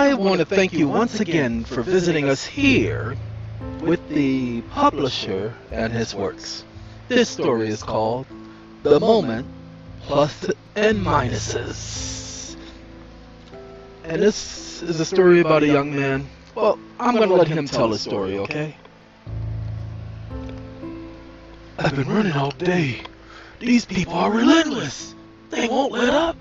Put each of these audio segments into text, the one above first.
I want to thank you once again for visiting us here with the publisher and his works. This story is called The Moment Plus and Minuses. And this is a story about a young man. Well, I'm going to let him tell his story, okay? I've been running all day. These people are relentless. They won't let up.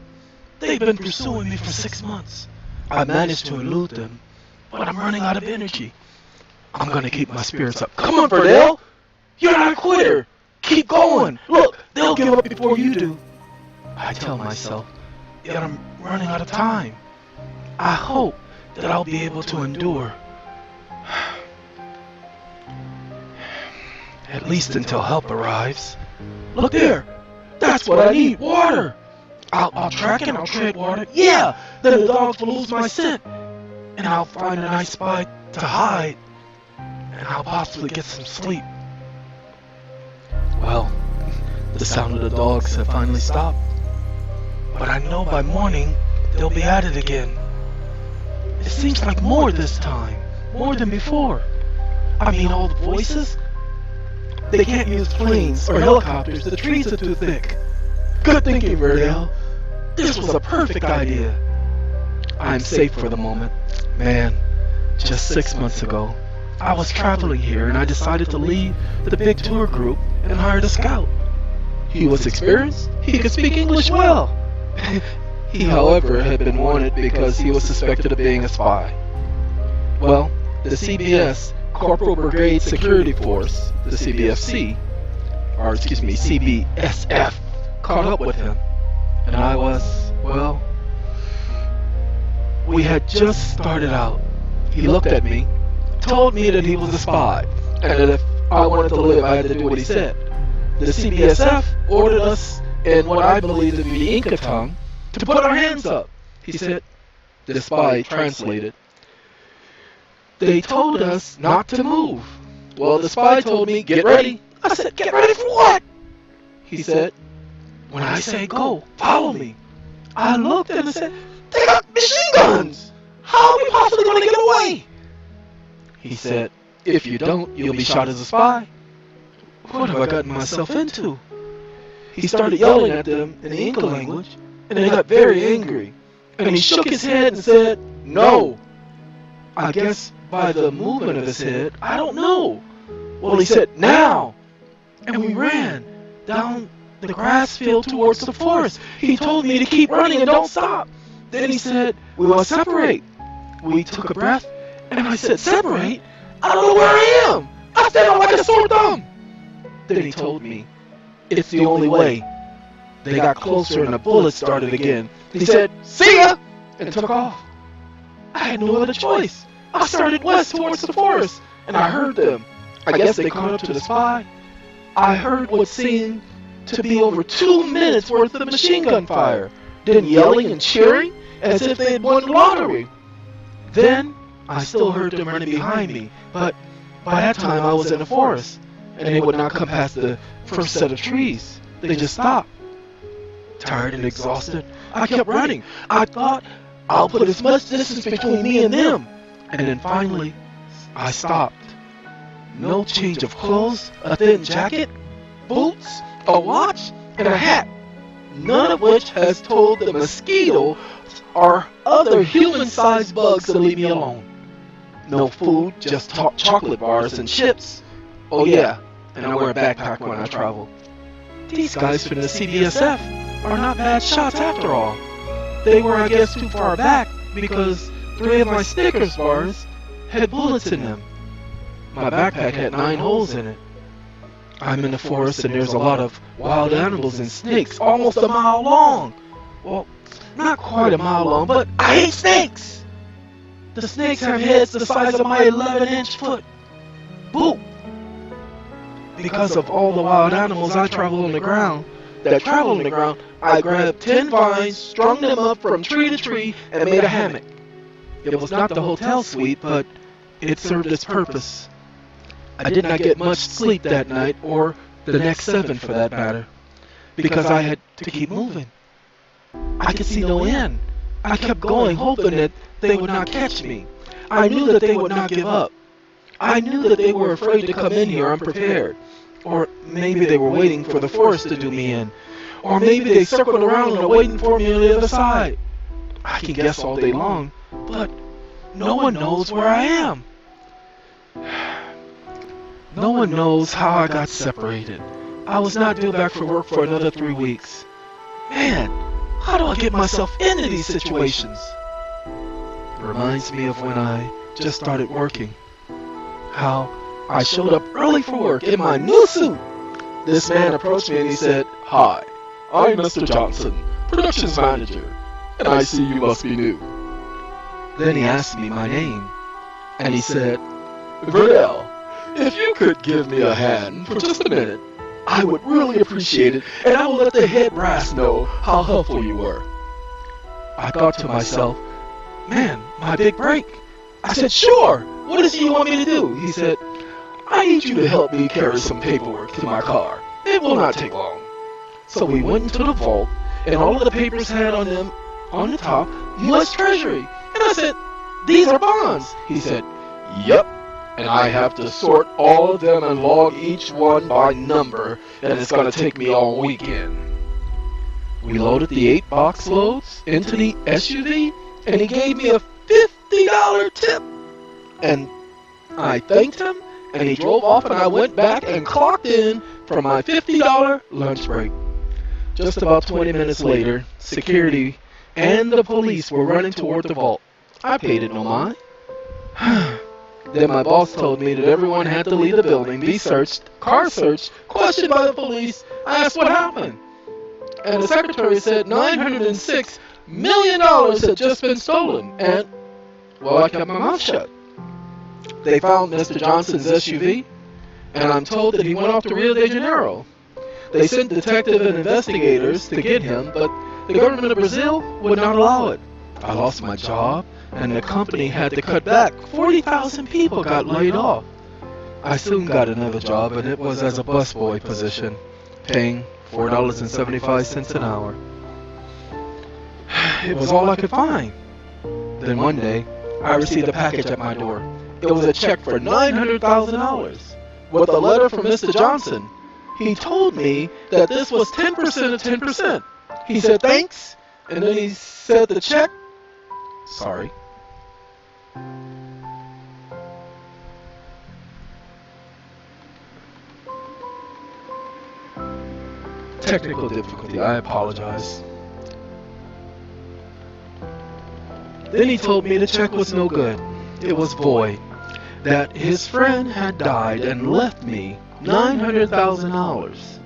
They've been pursuing me for 6 months. I managed to elude them, but I'm running out of energy. I'm gonna keep my spirits up. Come on, Verdell! You're not a quitter! Keep going! Look, they'll give up before you do. I tell myself, yet I'm running out of time. I hope that I'll be able to endure. At least until help arrives. Look there! That's what I need! Water! I'll track and I'll tread water. Yeah! Then the dogs will lose my scent. And I'll find a nice spot to hide. And I'll possibly get some sleep. Well, the sound of the dogs have finally stopped. But I know by morning they'll be at it again. It seems like more this time. More than before. I mean, all the voices? They can't use planes or helicopters. The trees are too thick. Good thinking, Verdell. This was a perfect idea. I'm safe for the moment. Man, just 6 months ago, I was traveling here and I decided to leave the big tour group and hired a scout. He was experienced. He could speak English well. He, however, had been wanted because he was suspected of being a spy. Well, the CBS, Corporal Brigade Security Force, the CBSF, caught up with him. And I was, well, we had just started out. He looked at me, told me that he was a spy, and that if I wanted to live, I had to do what he said. The CBSF ordered us in what I believe to be the Inca tongue to put our hands up. He said, the spy translated. They told us not to move. Well, the spy told me, get ready. I said, get ready for what? He said, when I say go, follow me. I looked and I said, they got machine guns! How are we possibly going to get away? He said, if you don't, you'll be shot as a spy. What have I gotten myself into? He started yelling at them in the Inca language, and they got very angry. And he shook his head and said, no. I guess by the movement of his head, I don't know. Well, he said, now. And we ran down the grass field towards the forest. He told me to keep running and don't stop. Then he said, we will separate. We took a breath, and I said, separate? I don't know where I am. I stand out like a sore thumb. Then he told me, it's the only way. They got closer and the bullets started again. He said, see ya, and took off. I had no other choice. I started west towards the forest, and I heard them. I guess they caught up to the spy. I heard what seemed to be over 2 minutes worth of machine gun fire, then yelling and cheering as if they had won the lottery. Then I still heard them running behind me, but by that time I was in the forest, and they would not come past the first set of trees. They just stopped. Tired and exhausted, I kept running. I thought, I'll put as much distance between me and them. And then finally, I stopped. No change of clothes, a thin jacket, boots, a watch, and a hat, none of which has told the mosquito or other human-sized bugs to leave me alone. No food, just chocolate bars and chips. Oh yeah, and I wear a backpack when I travel. These guys from the CBSF are not bad shots after all. They were, I guess, too far back because 3 of my Snickers bars had bullets in them. My backpack had 9 holes in it. I'm in the forest and there's a lot of wild animals and snakes almost a mile long. Well, not quite a mile long, but I hate snakes! The snakes have heads the size of my 11-inch foot. Boo! Because of all the wild animals I travel on the ground, I grabbed 10 vines, strung them up from tree to tree, and made a hammock. It was not the hotel suite, but it served its purpose. I did not get much sleep that night, or the next 7 for that matter, because I had to keep moving. I could see no end. I kept going, hoping that they would not catch me. I knew that they would not give up. I knew that they were afraid to come in here unprepared. Or maybe they were waiting for the forest to do me in. Or maybe they circled around and are waiting for me on the other side. I can guess all day long, but no one knows where I am. No one knows how I got separated. I was not due back for work for another 3 weeks. Man, how do I get myself into these situations? It reminds me of when I just started working. How I showed up early for work in my new suit. This man approached me and he said, "Hi, I'm Mr. Johnson, productions manager, and I see you must be new." Then he asked me my name, and he said, "Vernell, if you could give me a hand for just a minute, I would really appreciate it, and I will let the head brass know how helpful you were." I thought to myself, man, my big break. I said, "Sure, what does he want me to do?" He said, "I need you to help me carry some paperwork to my car. It will not take long." So we went into the vault, and all of the papers had on them, on the top, U.S. Treasury. And I said, "These are bonds." He said, "Yep. And I have to sort all of them and log each one by number, and it's going to take me all weekend." We loaded the 8 box loads into the SUV, and he gave me a $50 tip. And I thanked him, and he drove off, and I went back and clocked in for my $50 lunch break. Just about 20 minutes later, security and the police were running toward the vault. I paid it no mind. Then my boss told me that everyone had to leave the building, be searched, car searched, questioned by the police. I asked what happened. And the secretary said $906 million had just been stolen. And, well, I kept my mouth shut. They found Mr. Johnson's SUV, and I'm told that he went off to Rio de Janeiro. They sent detective and investigators to get him, but the government of Brazil would not allow it. I lost my job, and the company had to cut back. 40,000 people got laid off. I soon got another job, and it was as a busboy position, paying $4.75 an hour. It was all I could find. Then one day, I received a package at my door. It was a check for $900,000 with a letter from Mr. Johnson. He told me that this was 10% of 10%. He said thanks, and then he said the check. Sorry. Technical difficulty, I apologize. Then he told me the check was no good. It was void. That his friend had died and left me $900,000.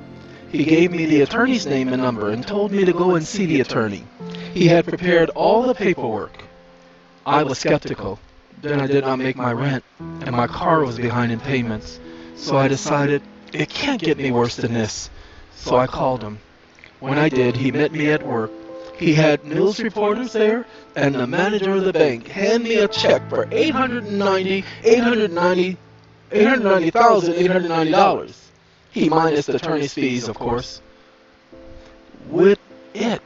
He gave me the attorney's name and number and told me to go and see the attorney. He had prepared all the paperwork. I was skeptical. Then I did not make my rent, and my car was behind in payments. So I decided, it can't get me worse than this. So I called him. When I did, he met me at work. He had news reporters there, and the manager of the bank handed me a check for $890,890. He minus the attorney's fees, of course. With it,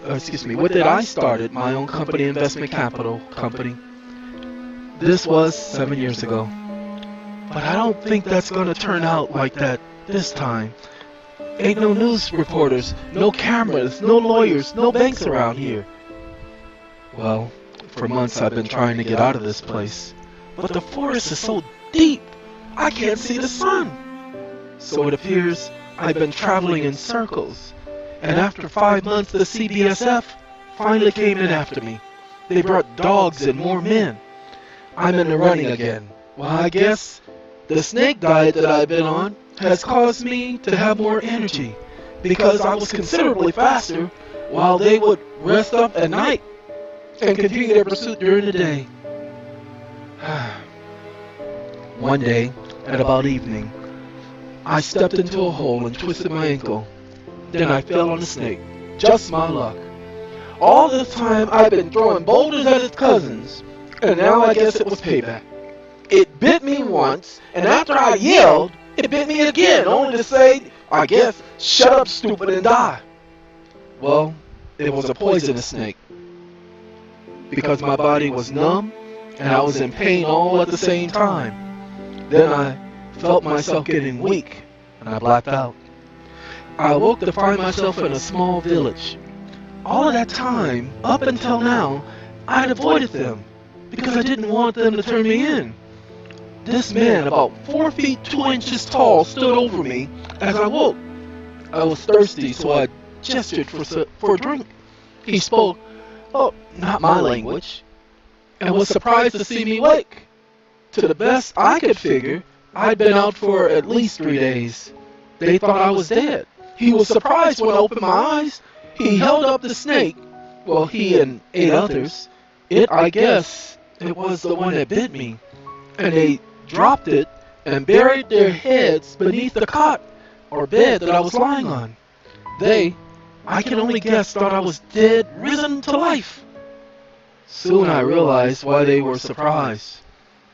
I started my own company, Investment Capital Company. This was 7 years ago. But I don't think that's going to turn out like that this time. Ain't no news reporters, no cameras, no lawyers, no banks around here. Well, for months I've been trying to get out of this place. But the forest is so deep, I can't see the sun. So it appears I've been traveling in circles. And after 5 months, the CBSF finally came in after me. They brought dogs and more men. I'm in the running again. Well, I guess the snake diet that I've been on has caused me to have more energy, because I was considerably faster while they would rest up at night and continue their pursuit during the day. One day, at about evening, I stepped into a hole and twisted my ankle. Then I fell on the snake. Just my luck. All this time I've been throwing boulders at its cousins, and now I guess it was payback. It bit me once, and after I yelled, it bit me again, only to say, I guess, shut up, stupid, and die. Well, it was a poisonous snake. because my body was numb and I was in pain all at the same time. Then I felt myself getting weak and I blacked out. I awoke to find myself in a small village. All of that time, up until now, I'd avoided them because I didn't want them to turn me in. This man, about 4 feet 2 inches tall, stood over me as I woke. I was thirsty, so I gestured for a drink. He spoke, not my language, and was surprised to see me wake. To the best I could figure, I'd been out for at least 3 days. They thought I was dead. He was surprised when I opened my eyes. He held up the snake. Well, he and 8 others. I guess, it was the one that bit me. And they dropped it and buried their heads beneath the cot or bed that I was lying on. They, I can only guess, thought I was dead, risen to life. Soon I realized why they were surprised.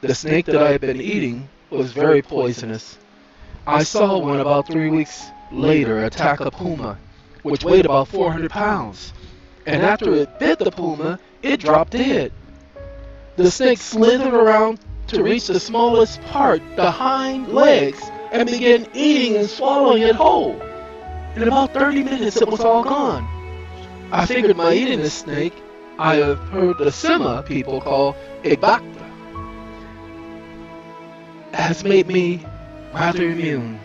The snake that I had been eating was very poisonous. I saw one about 3 weeks later attack a puma, which weighed about 400 pounds. And after it bit the puma, it dropped dead. The snake slithered around to reach the smallest part, the hind legs, and began eating and swallowing it whole. In about 30 minutes, it was all gone. I figured my eating this snake, I have heard the Sema people call Igbakta, has made me rather immune.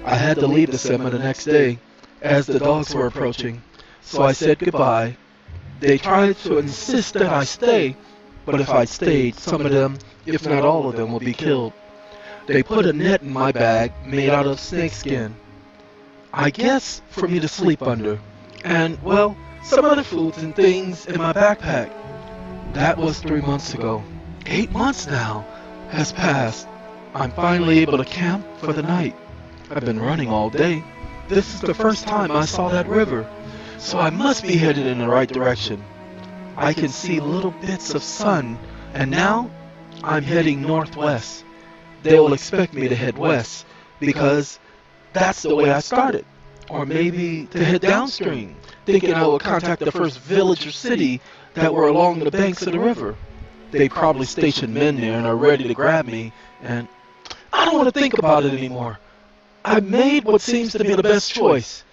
I had to leave the Sema the next day, as the dogs were approaching, so I said goodbye. They tried to insist that I stay, but if I stayed, some of them, if not all of them, would be killed. They put a net in my bag made out of snakeskin, I guess for me to sleep under, and, well, some other foods and things in my backpack. That was 3 months ago. 8 months now has passed. I'm finally able to camp for the night. I've been running all day. This is the first time I saw that river, so I must be headed in the right direction. I can see little bits of sun, and now I'm heading northwest. They will expect me to head west, because that's the way I started. Or maybe to head downstream, thinking I would contact the first village or city that were along the banks of the river. They probably stationed men there and are ready to grab me, and I don't want to think about it anymore. I made what seems to be the best choice.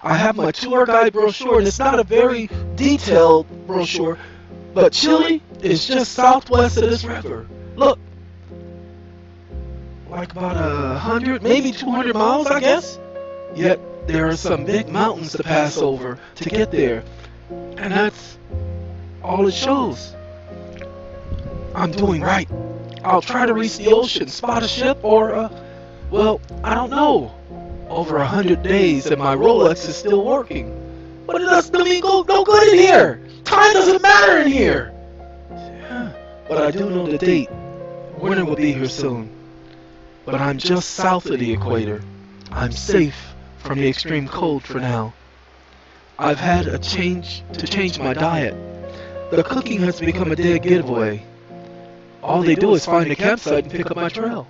I have my tour guide brochure, and it's not a very detailed brochure, but Chile is just southwest of this river. Look, like about 100, maybe 200 miles, I guess. Yet there are some big mountains to pass over to get there, and that's all it shows. I'm doing right. I'll try to reach the ocean, spot a ship, or, well, I don't know. Over 100 days and my Rolex is still working. But it doesn't mean go good in here. Time doesn't matter in here. Yeah, but I do know the date. Winter will be here soon. But I'm just south of the equator. I'm safe from the extreme cold for now. I've had to change my diet. The cooking has become a dead giveaway. All they do is find a campsite and pick up my trail.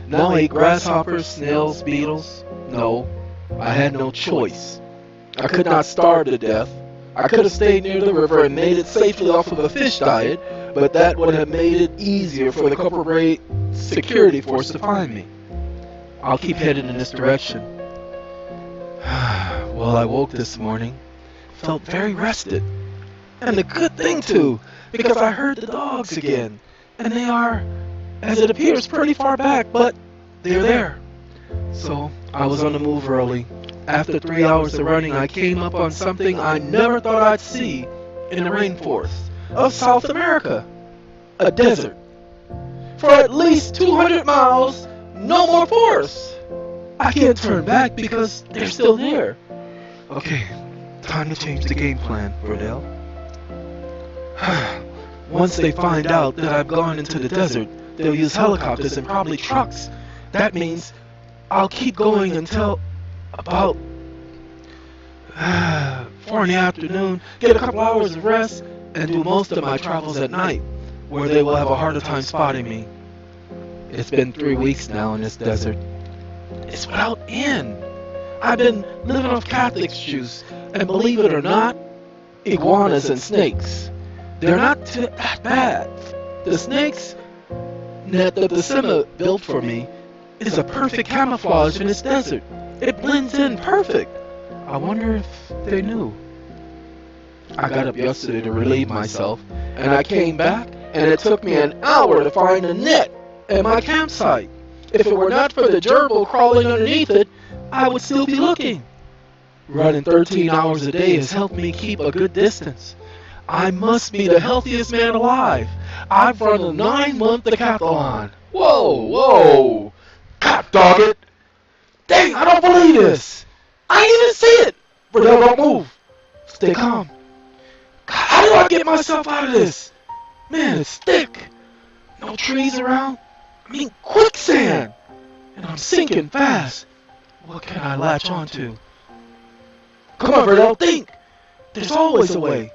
Now I eat grasshoppers, snails, beetles. No, I had no choice. I could not starve to death. I could have stayed near the river and made it safely off of a fish diet, but that would have made it easier for the corporate security force to find me. I'll keep heading in this direction. Well, I woke this morning, felt very rested. And a good thing too, because I heard the dogs again. And they are, as it appears, pretty far back, but they're there. So I was on the move early. After 3 hours of running, I came up on something I never thought I'd see in the rainforest of South America. A desert. For at least 200 miles, no more forests. I can't turn back because they're still there. Okay, time to change the game plan, Burdell. Once they find out that I've gone into the desert, they'll use helicopters and probably trucks. That means I'll keep going until about 4 in the afternoon, get a couple hours of rest, and do most of my travels at night, where they will have a harder time spotting me. It's been 3 weeks now in this desert. It's without end. I've been living off Catholic juice, and believe it or not, iguanas and snakes. They're not that bad. The snakes net that the Sima built for me is a perfect camouflage in its desert. It blends in perfect. I wonder if they knew. I got up yesterday to relieve myself, and I came back, and it took me an hour to find a net at my campsite. If it were not for the gerbil crawling underneath it, I would still be looking. Running 13 hours a day has helped me keep a good distance. I must be the healthiest man alive. I've run a 9-month decathlon. Whoa. God dog it. Dang, I don't believe this. I didn't even see it. Verdell, don't move. Stay calm. God, how do I get myself out of this? Man, it's thick. No trees around. I mean, quicksand. And I'm sinking fast. What can I latch onto? Come on, Verdell, think. There's always a way.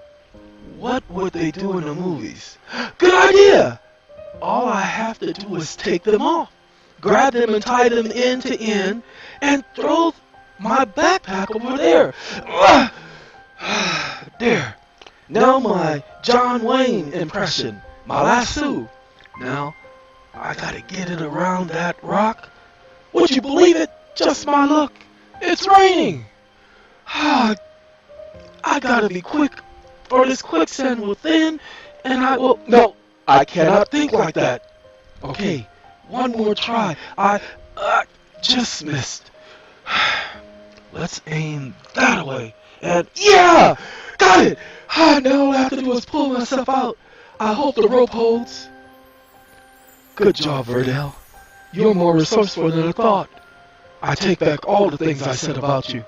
What would they do in the movies? Good idea! All I have to do is take them off, grab them and tie them end to end, and throw my backpack over there. There. Now my John Wayne impression, my lasso. Now, I gotta get it around that rock. Would you believe it? Just my luck. It's raining. I gotta be quick, or this quicksand will thin, and I will... No, I cannot think like that. Okay, one more try. I just missed. Let's aim that way. And yeah! Got it! Now all I have to do is pull myself out. I hope the rope holds. Good job, Verdell. You're more resourceful than I thought. I take back all the things I said about you.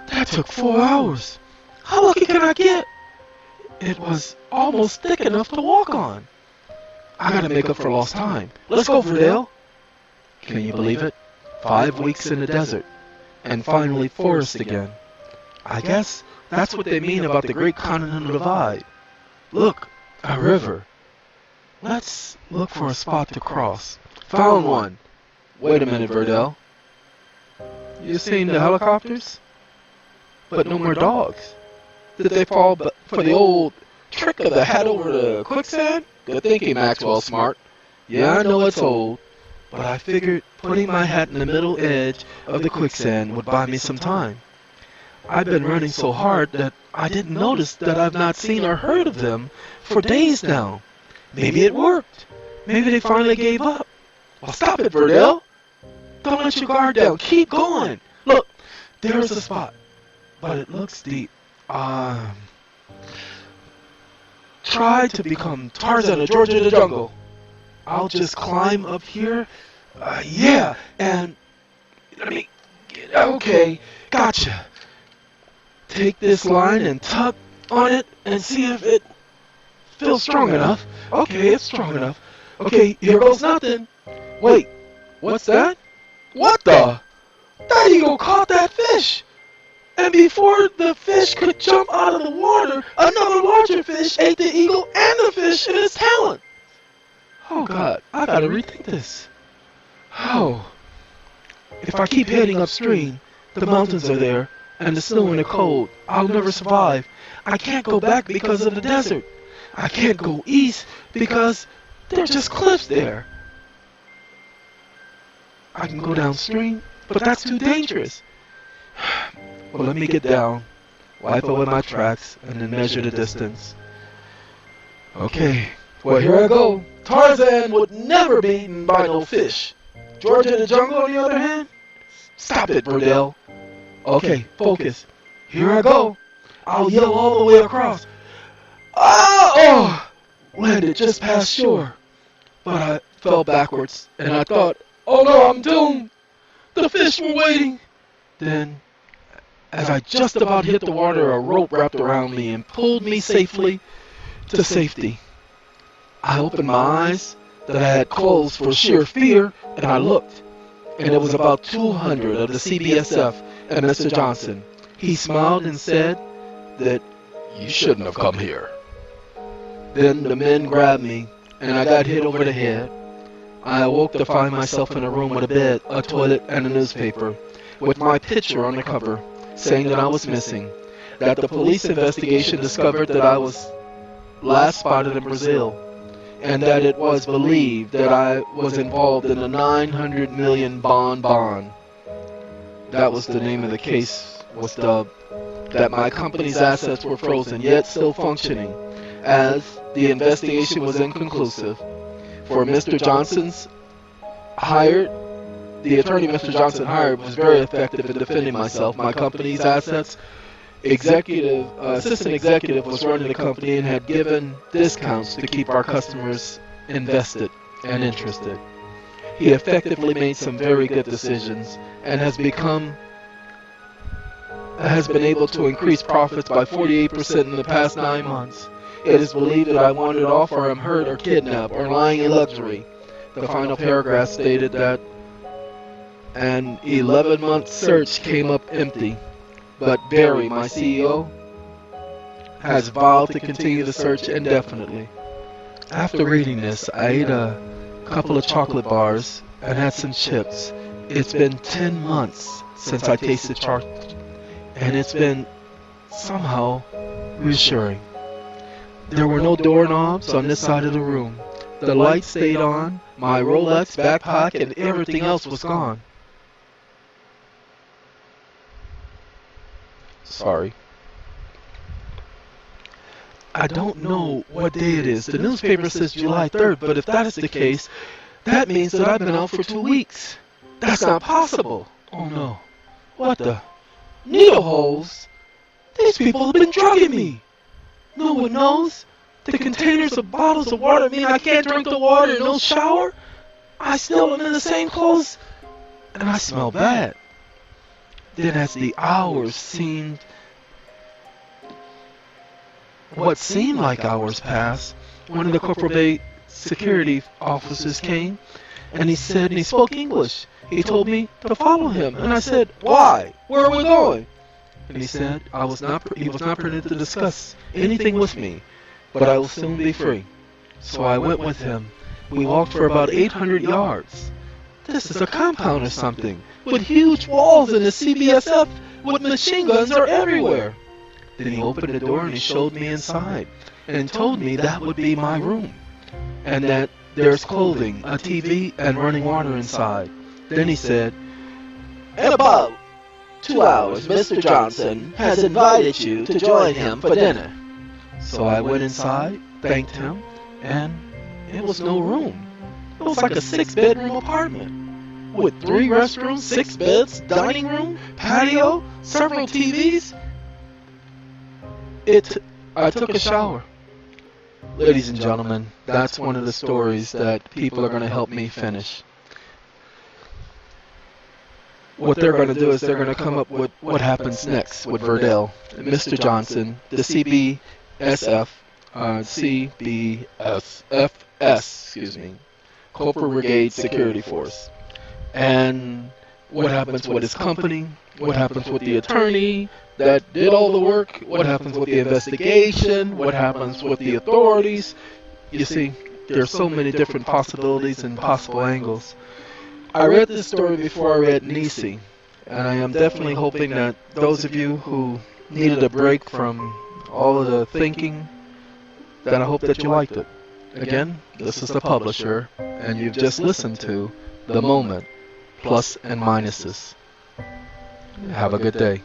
That took 4 hours. How lucky can I get? It was almost thick enough to walk on. I gotta make up for lost time. Let's go, Verdell. Can you believe it? 5 weeks in the desert, and finally forest again. I guess that's what they mean about the Great Continental Divide. Look, a river. Let's look for a spot to cross. Found one. Wait a minute, Verdell. You seen the helicopters? But no more dogs. Did they fall for the old trick of the hat over the quicksand? Good thinking, Maxwell Smart. Yeah, I know it's old, but I figured putting my hat in the middle edge of the quicksand would buy me some time. I've been running so hard that I didn't notice that I've not seen or heard of them for days now. Maybe it worked. Maybe they finally gave up. Well, stop it, Verdell. Don't let your guard down. Keep going. Look, there's a spot, but it looks deep. Try to become Tarzan of George of the Jungle. I'll just climb up here. Yeah, and let me get... Okay, gotcha. Take this line and tug on it and see if it feels strong enough. Okay, it's strong enough. Okay, here goes nothing. Wait, what's that? What the? That eagle caught that fish! And before the fish could jump out of the water, another larger fish ate the eagle and the fish in its talon. Oh God, I gotta rethink this. Oh. If I keep heading upstream, the mountains are there, and the snow and the cold. I'll never survive. I can't go back because of the desert. I can't go east because there are just cliffs there. I can go downstream, but that's too dangerous. Well, let me get down, wipe away my tracks, and then measure the distance. Okay, well, here I go. Tarzan would never be eaten by no fish. George of the Jungle, on the other hand? Stop it, Verdell. Okay, focus. Here I go. I'll yell all the way across. Oh! Landed just past shore. But I fell backwards, and I thought, oh no, I'm doomed. The fish were waiting. Then, as I just about hit the water, a rope wrapped around me and pulled me safely to safety. I opened my eyes that I had closed for sheer fear, and I looked, and it was about 200 of the CBSF and Mr. Johnson. He smiled and said that you shouldn't have come here. Then the men grabbed me, and I got hit over the head. I awoke to find myself in a room with a bed, a toilet, and a newspaper, with my picture on the cover, saying that I was missing. that the police investigation discovered that I was last spotted in Brazil, and that it was believed that I was involved in a 900 million bond. That was the name of the case, was dubbed. That my company's assets were frozen, yet still functioning, as the investigation was inconclusive. For Mr. Johnson's hired, the attorney Mr. Johnson hired was very effective in defending myself. My company's assets, assistant executive was running the company and had given discounts to keep our customers invested and interested. He effectively made some very good decisions and has been able to increase profits by 48% in the past 9 months. It is believed that I wandered off or am hurt or kidnapped or lying in luxury. The final paragraph stated that an 11-month search came up empty, but Barry, my CEO, has vowed to continue the search indefinitely. After reading this, I ate a couple of chocolate bars and had some chips. It's been 10 months since I tasted chocolate, and it's been somehow reassuring. There were no doorknobs on this side of the room. The light stayed on, my Rolex, backpack, and everything else was gone. Sorry. I don't know what day it is. The newspaper says July 3rd, but if that is the case, that means that I've been out for 2 weeks. That's not possible. Oh no. What the? Needle holes? These people have been drugging me. No one knows. The containers of bottles of water mean I can't drink the water and no shower. I still am in the same clothes, and I smell bad. Then as the hours what seemed like hours passed, one of the Corporal Bay security officers came, and he spoke English. He told me to follow him, and I said, "Why? Where are we going?" And he said he was not permitted to discuss anything with me, but I will soon be free. So I went with him. We walked for about 800 yards. This is a compound or something, with huge walls, and the CBSF with machine guns are everywhere. Then he opened the door and he showed me inside, and told me that would be my room, and that there's clothing, a TV, and running water inside. Then he said, "In about 2 hours, Mr. Johnson has invited you to join him for dinner." So I went inside, thanked him, and it was no room. It was like a 6-bedroom apartment, with 3 restrooms, 6 beds, dining room, patio, several TVs. I took a shower. Ladies and gentlemen, that's one of the stories that people are going to help me finish. What they're going to do is they're going to come up with what happens next with Verdell, Mr. Johnson, the CBFS, Corporal Brigade Security Force, and what happens with his company, what happens with the attorney that did all the work, what happens with the investigation, what happens with the authorities. You see, there's so many different possibilities and possible angles. I read this story before I read Nisi, and I am definitely hoping that those of you who needed a break from all of the thinking, that I hope that you liked it. Again, this is the publisher, and you've just listened to The Moment, Plus and Minuses. Have a good day.